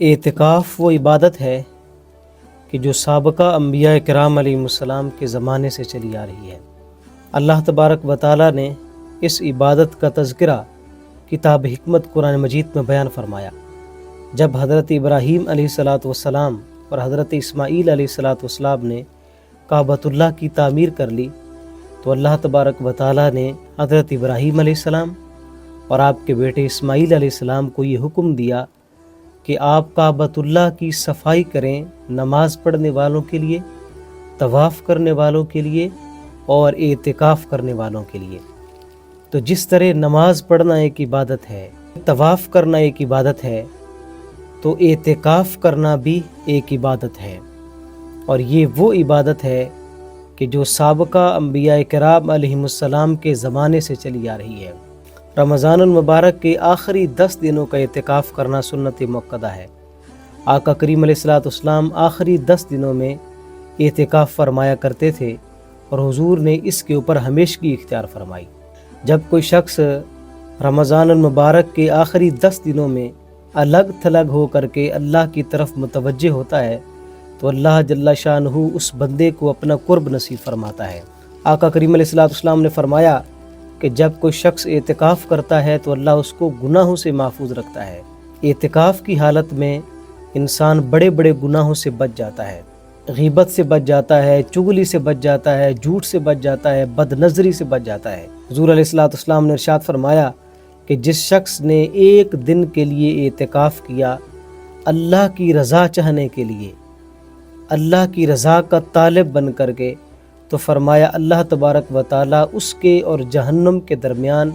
اعتکاف وہ عبادت ہے کہ جو سابقہ انبیاء کرام علیہ السلام کے زمانے سے چلی آ رہی ہے۔ اللہ تبارک و تعالیٰ نے اس عبادت کا تذکرہ کتاب حکمت قرآن مجید میں بیان فرمایا۔ جب حضرت ابراہیم علیہ السلام اور حضرت اسماعیل علیہ السلام نے کعبۃ اللہ کی تعمیر کر لی تو اللہ تبارک و تعالیٰ نے حضرت ابراہیم علیہ السلام اور آپ کے بیٹے اسماعیل علیہ السلام کو یہ حکم دیا کہ آپ کعبۃ اللہ کی صفائی کریں، نماز پڑھنے والوں کے لیے، طواف کرنے والوں کے لیے اور اعتکاف کرنے والوں کے لیے۔ تو جس طرح نماز پڑھنا ایک عبادت ہے، طواف کرنا ایک عبادت ہے، تو اعتکاف کرنا بھی ایک عبادت ہے، اور یہ وہ عبادت ہے کہ جو سابقہ انبیاء کرام علیہ السلام کے زمانے سے چلی آ رہی ہے۔ رمضان المبارک کے آخری 10 دنوں کا اعتکاف کرنا سنت مؤکدہ ہے۔ آقا کریم علیہ السلام آخری 10 دنوں میں اعتکاف فرمایا کرتے تھے اور حضور نے اس کے اوپر ہمیشگی اختیار فرمائی۔ جب کوئی شخص رمضان المبارک کے آخری 10 دنوں میں الگ تھلگ ہو کر کے اللہ کی طرف متوجہ ہوتا ہے تو اللہ جل شانہ اس بندے کو اپنا قرب نصیب فرماتا ہے۔ آقا کریم علیہ السلام نے فرمایا کہ جب کوئی شخص اعتکاف کرتا ہے تو اللہ اس کو گناہوں سے محفوظ رکھتا ہے۔ اعتکاف کی حالت میں انسان بڑے بڑے گناہوں سے بچ جاتا ہے، غیبت سے بچ جاتا ہے، چغلی سے بچ جاتا ہے، جھوٹ سے بچ جاتا ہے، بد نظری سے بچ جاتا ہے۔ حضور علیہ السلام نے ارشاد فرمایا کہ جس شخص نے ایک دن کے لیے اعتکاف کیا اللہ کی رضا چاہنے کے لیے، اللہ کی رضا کا طالب بن کر کے، تو فرمایا اللہ تبارک و تعالیٰ اس کے اور جہنم کے درمیان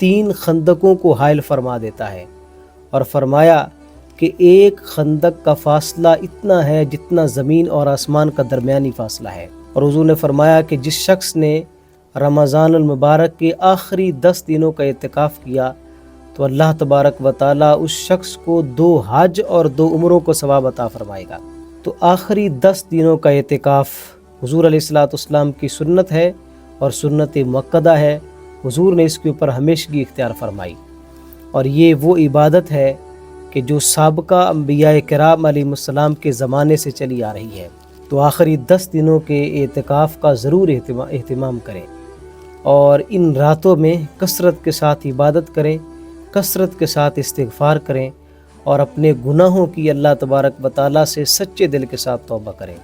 3 خندقوں کو حائل فرما دیتا ہے، اور فرمایا کہ ایک خندق کا فاصلہ اتنا ہے جتنا زمین اور آسمان کا درمیانی فاصلہ ہے۔ اور حضور نے فرمایا کہ جس شخص نے رمضان المبارک کے آخری 10 دنوں کا اعتکاف کیا تو اللہ تبارک و تعالیٰ اس شخص کو 2 حج اور 2 عمروں کو ثواب عطا فرمائے گا۔ تو آخری 10 دنوں کا اعتکاف حضور علیہ السلام کی سنت ہے اور سنت مؤکدہ ہے۔ حضور نے اس کے اوپر ہمیشگی اختیار فرمائی، اور یہ وہ عبادت ہے کہ جو سابقہ انبیاء کرام علیہ السلام کے زمانے سے چلی آ رہی ہے۔ تو آخری 10 دنوں کے اعتکاف کا ضرور اہتمام کریں، اور ان راتوں میں کثرت کے ساتھ عبادت کریں، کثرت کے ساتھ استغفار کریں، اور اپنے گناہوں کی اللہ تبارک و تعالیٰ سے سچے دل کے ساتھ توبہ کریں۔